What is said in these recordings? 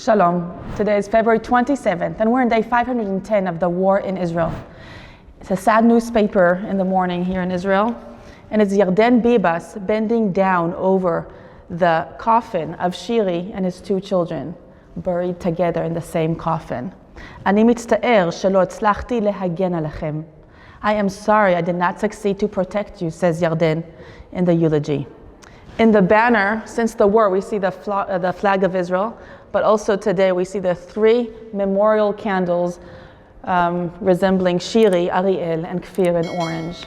Shalom. Today is February 27th, and we're in day 510 of the war in Israel. It's a sad newspaper in the morning here in Israel, and it's Kfir Bibas bending down over the coffin of Shiri and his two children, buried together in the same coffin. אני מצטער שלא הצלחתי להגן עליכם. I am sorry I did not succeed to protect you, says Yarden in the eulogy. In the banner, since the war, we see the flag of Israel, but also today we see the three memorial candles resembling Shiri, Ariel, and Kfir in orange.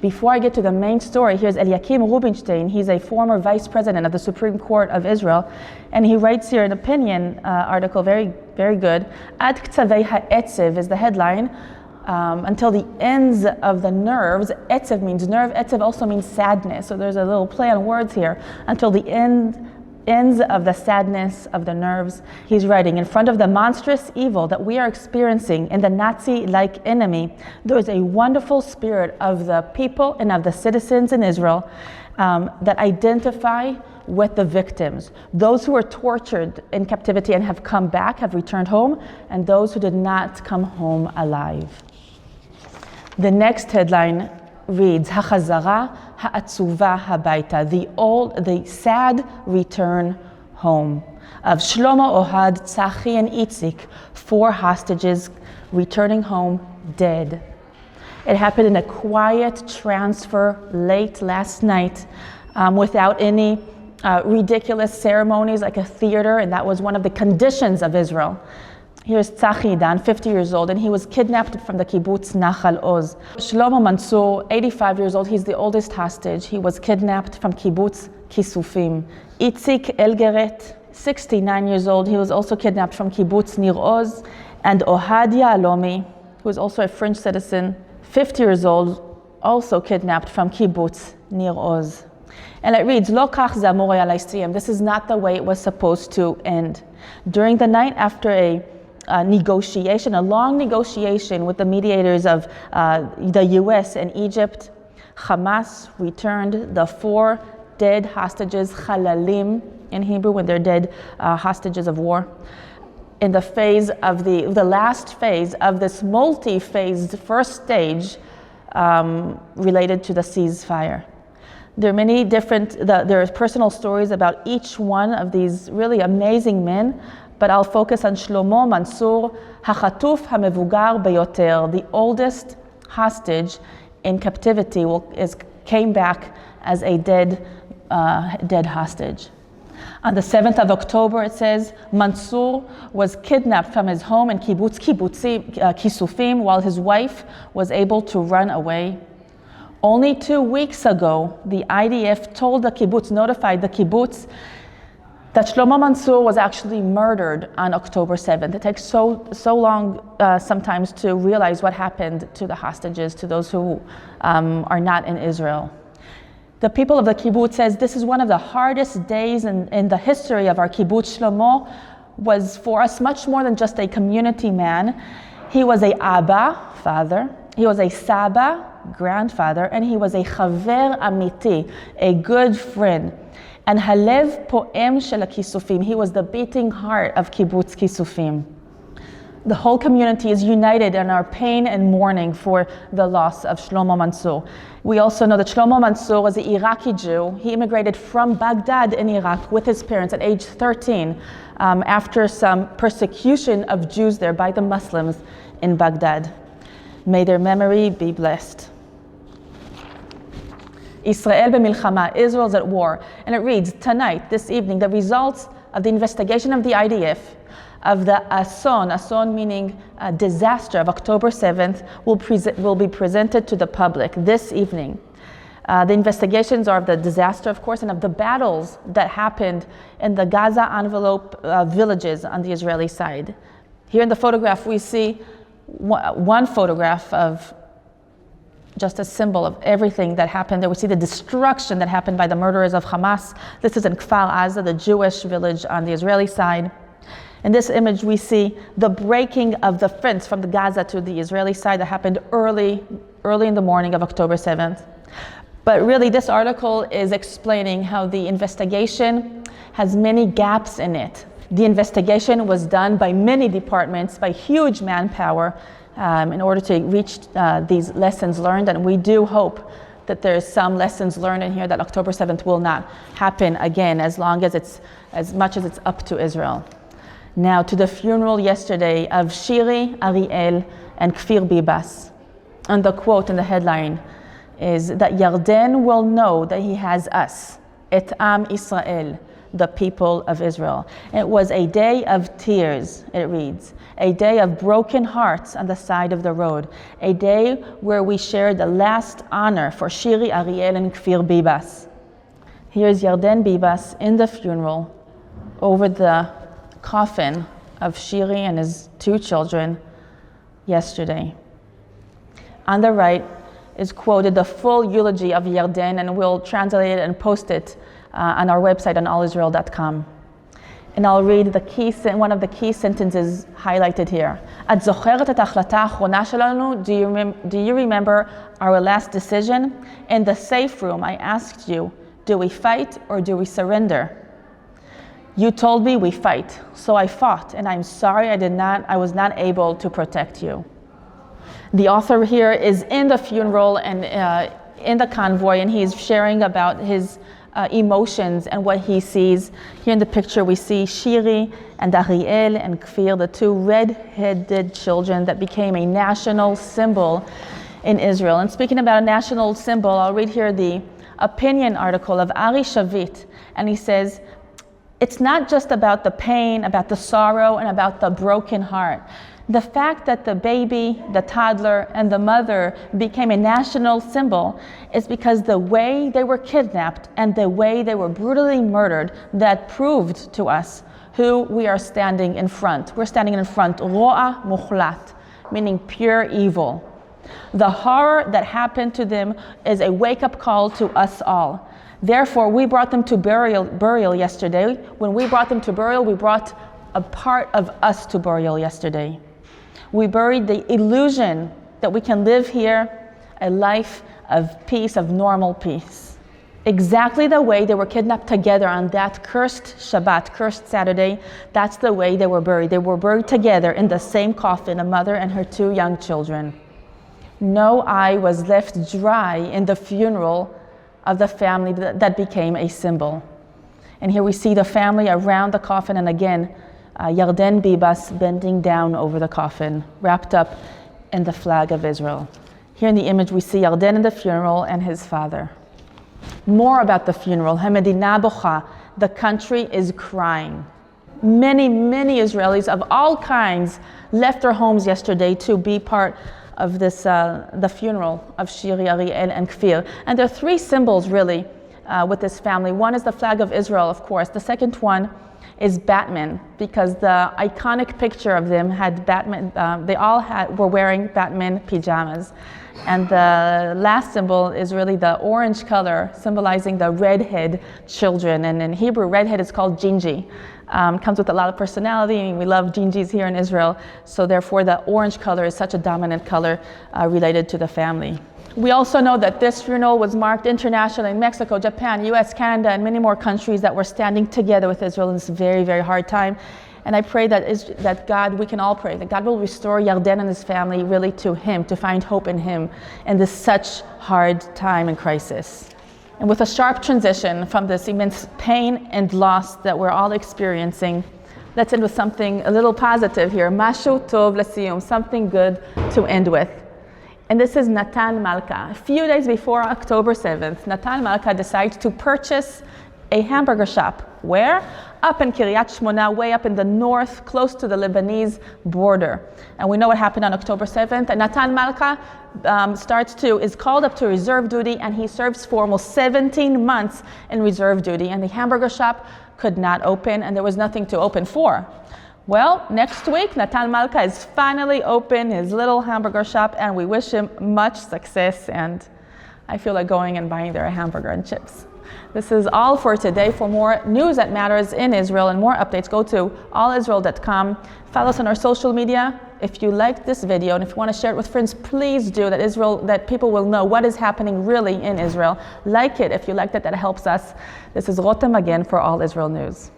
Before I get to the main story, here's Eliakim Rubinstein. He's a former vice president of the Supreme Court of Israel, and he writes here an opinion article, very, very good. Ad ktsavei ha'etzev is the headline. Until the ends of the nerves. Etzev means nerve. Etzev also means sadness. So there's a little play on words here. Until the ends of the sadness of the nerves. He's writing, in front of the monstrous evil that we are experiencing in the Nazi-like enemy, there is a wonderful spirit of the people and of the citizens in Israel that identify with the victims. Those who were tortured in captivity and have come back, have returned home, and those who did not come home alive. The next headline reads, Hachazara ha'atzuva habaita, the sad return home of Shlomo, Ohad, Tzachi, and Itzik, 4 hostages returning home dead. It happened in a quiet transfer late last night without any ridiculous ceremonies like a theater, and that was one of the conditions of Israel. Here's Tzachi Dan, 50 years old, and he was kidnapped from the kibbutz Nachal Oz. Shlomo Mansoor, 85 years old, he's the oldest hostage. He was kidnapped from kibbutz Kisufim. Itzik Elgarat, 69 years old, he was also kidnapped from kibbutz Nir Oz. And Ohad Yahalomi, who is also a French citizen, 50 years old, also kidnapped from kibbutz Nir Oz. And it reads, Lo kach ze amor haya lastem. This is not the way it was supposed to end. During the night after a long negotiation with the mediators of the US and Egypt, Hamas returned the 4 dead hostages, chalalim in Hebrew, when they're dead hostages of war, in the phase of the last phase of this multi-phased first stage related to the ceasefire. There are many different, there are personal stories about each one of these really amazing men, but I'll focus on Shlomo Mansoor, hachatuf hamevugar beyoter, the oldest hostage in captivity, came back as a dead hostage. On the 7th of October, it says, Mansoor was kidnapped from his home in kibbutz Kisufim while his wife was able to run away. Only 2 weeks ago, the IDF notified the kibbutz that Shlomo Mansoor was actually murdered on October 7th. It takes so long sometimes to realize what happened to the hostages, to those who are not in Israel. The people of the kibbutz says this is one of the hardest days in the history of our kibbutz. Shlomo was for us much more than just a community man. He was a Abba, father. He was a Saba, grandfather, and he was a Chaver Amiti, a good friend. And Halev Poem Shel Kisufim, he was the beating heart of kibbutz Kisufim. The whole community is united in our pain and mourning for the loss of Shlomo Mansoor. We also know that Shlomo Mansoor was an Iraqi Jew. He immigrated from Baghdad in Iraq with his parents at age 13 after some persecution of Jews there by the Muslims in Baghdad. May their memory be blessed. Israel b'milchama, Israel's at war. And it reads, tonight, this evening, the results of the investigation of the IDF of the Ason meaning disaster of October 7th, will be presented to the public this evening. The investigations are of the disaster, of course, and of the battles that happened in the Gaza envelope villages on the Israeli side. Here in the photograph, we see one photograph of just a symbol of everything that happened there. We see the destruction that happened by the murderers of Hamas. This is in Kfar Aza, the Jewish village on the Israeli side. In this image, we see the breaking of the fence from the Gaza to the Israeli side that happened early in the morning of October 7th. But really, this article is explaining how the investigation has many gaps in it. The investigation was done by many departments, by huge manpower, in order to reach these lessons learned, and we do hope that there's some lessons learned in here that October 7th will not happen again, as much as it's up to Israel. Now to the funeral yesterday of Shiri, Ariel, and Kfir Bibas. And the quote in the headline is that Yarden will know that he has us, et Am Israel, the people of Israel. It was a day of tears, it reads, a day of broken hearts on the side of the road, a day where we shared the last honor for Shiri, Ariel, and Kfir Bibas. Here's Yarden Bibas in the funeral over the coffin of Shiri and his 2 children yesterday. On the right is quoted the full eulogy of Yarden, and we'll translate it and post it on our website on allisrael.com. And I'll read one of the key sentences highlighted here. At zocheret et hachlata achrona shelanu, do you remember our last decision? In the safe room, I asked you, do we fight or do we surrender? You told me we fight, so I fought, and I'm sorry I was not able to protect you. The author here is in the funeral and in the convoy, and he's sharing about his emotions and what he sees. Here in the picture we see Shiri and Ariel and Kfir, the 2 red-headed children that became a national symbol in Israel. And speaking about a national symbol, I'll read here the opinion article of Ari Shavit, and he says, it's not just about the pain, about the sorrow, and about the broken heart. The fact that the baby, the toddler, and the mother became a national symbol is because the way they were kidnapped and the way they were brutally murdered, that proved to us who we are standing in front. We're standing in front, ro'a mukhlat, meaning pure evil. The horror that happened to them is a wake-up call to us all. Therefore, we brought them to burial yesterday. When we brought them to burial, we brought a part of us to burial yesterday. We buried the illusion that we can live here a life of peace, of normal peace. Exactly the way they were kidnapped together on that cursed Shabbat, cursed Saturday, that's the way they were buried. They were buried together in the same coffin, a mother and her 2 young children. No eye was left dry in the funeral of the family that became a symbol. And here we see the family around the coffin, and again, Yarden Bibas bending down over the coffin, wrapped up in the flag of Israel. Here in the image we see Yarden in the funeral and his father. More about the funeral. Hamedina bocha, the country is crying. Many Israelis of all kinds left their homes yesterday to be part of this, the funeral of Shiri, Ariel, and Kfir. And there are 3 symbols really with this family. One is the flag of Israel, of course. The second one is Batman, because the iconic picture of them had Batman, they all were wearing Batman pajamas. And the last symbol is really the orange color, symbolizing the redhead children. And in Hebrew, redhead is called Gingy. Comes with a lot of personality, and we love Gingis here in Israel. So therefore, the orange color is such a dominant color related to the family. We also know that this funeral was marked internationally in Mexico, Japan, US, Canada, and many more countries that were standing together with Israel in this very, very hard time. And I pray that God, we can all pray, that God will restore Yarden and his family really to him, to find hope in him in this such hard time and crisis. And with a sharp transition from this immense pain and loss that we're all experiencing, let's end with something a little positive here. Mashu tov l'siyum, something good to end with. And this is Natan Malka. A few days before October 7th, Natan Malka decides to purchase a hamburger shop. Where? Up in Kiryat Shmona, way up in the north, close to the Lebanese border. And we know what happened on October 7th. And Natan Malka is called up to reserve duty, and he serves for almost 17 months in reserve duty. And the hamburger shop could not open, and there was nothing to open for. Well, next week, Natan Malka is finally open his little hamburger shop, and we wish him much success. And I feel like going and buying there a hamburger and chips. This is all for today. For more news that matters in Israel and more updates, go to allisrael.com. Follow us on our social media. If you liked this video and if you want to share it with friends, please do, that people will know what is happening really in Israel. Like it if you liked it, that helps us. This is Rotem again for All Israel News.